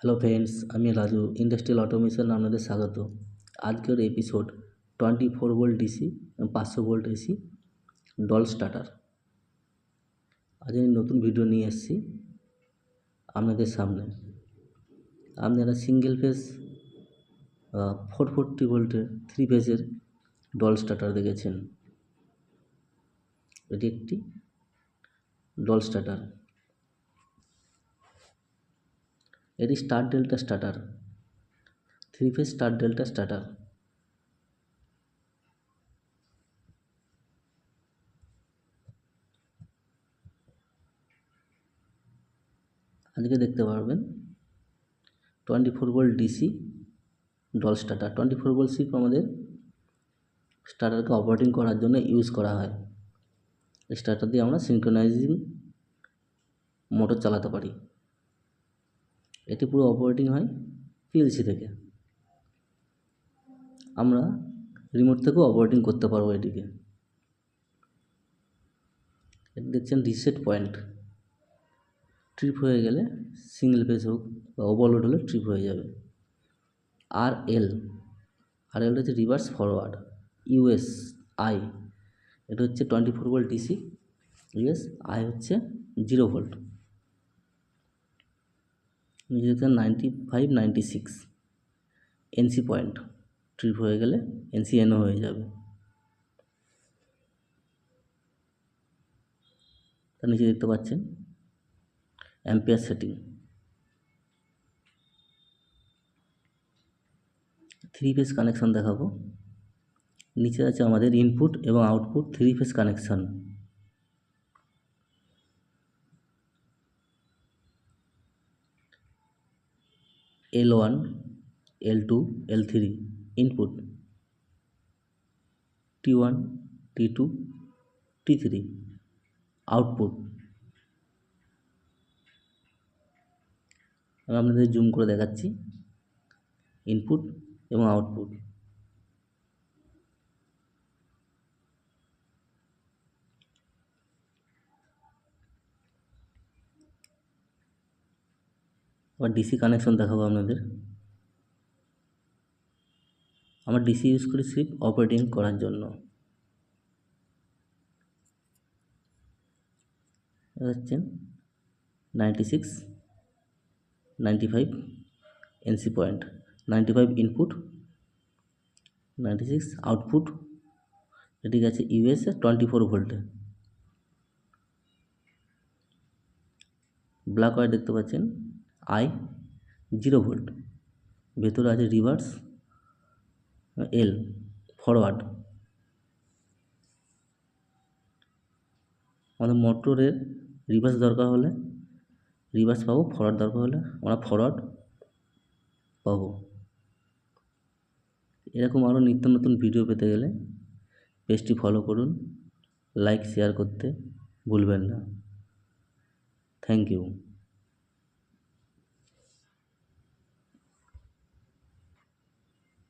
Hello friends, আমি Raju industrial automation আপনাদের স্বাগত। আজকের episode 24 volt DC 500 volt AC doll starter. আজ আমি নতুন ভিডিও নিয়ে এসেছি আপনাদের সামনে। আপনারা সিঙ্গেল ফেজ 440 ভোল্টের 3 ফেজের ডল স্টার্টার দেখেছেন। এটি একটি ডল স্টার্টার। এটি star delta starter, 3 phase star delta starter. আজকে দেখতে পারবেন 24 volt DC DOL starter. 24 volt শিপ আমাদের স্টার্টারকে অপারেটিং করার জন্য ইউজ করা হয়। স্টার্টার দিয়ে আমরা সিনক্রোনাইজিং মোটর চালাতে পারি। এটি পুরো অপারেটিং হয় পিএলসি থেকে। আমরা রিমোট থেকেও অপারেটিং করতে পারবো এটিকে। এটি দেখছেন রিসেট পয়েন্ট। ট্রিপ হয়ে গেলে সিঙ্গেল ফেজ হোক বা ওভারলোড হলে ট্রিপ হয়ে যাবে। আর এল হচ্ছে রিভার্স ফরওয়ার্ড। ইউএস আই এটা হচ্ছে 24 ভোল্ট ডিসি। ইউএস আই হচ্ছে 0 ভোল্ট। নিচে দেখছেন 95, 96 এনসি পয়েন্ট। ট্রিপ হয়ে গেলে এনসি এনও হয়ে যাবে। তার নিচে দেখতে পাচ্ছেন অ্যাম্পিয়ার সেটিং। 3 ফেজ কানেকশান দেখাবো। নিচে আছে আমাদের ইনপুট এবং output 3 phase connection. L1, L2, L3 input, T1, T2, T3 output. আমি আপনাদের জুম করে দেখাচ্ছি ইনপুট এবং আউটপুট। আবার ডিসি কানেকশন দেখাবো আপনাদের। আমরা ডিসি ইউজ করি সিপ অপারেটিং করার জন্য। দেখছেন 96, 95 এনসি পয়েন্ট, 95 ইনপুট, 96 আউটপুট। এটি গেছে ইউএস 24 ভোল্টে। ব্ল্যাক ওয়্যার দেখতে পাচ্ছেন আই 0 ভোল্ট। ভেতরে আছে রিভার্স, এল ফরওয়ার্ড। আমাদের মোটরের রিভার্স দরকার হলে রিভার্স পাবো, ফরওয়ার্ড দরকার হলে আমরা ফরওয়ার্ড পাবো। এরকম আরও নিত্য নতুন ভিডিও পেতে গেলে পেজটি ফলো করুন, লাইক শেয়ার করতে ভুলবেন না। Thank you.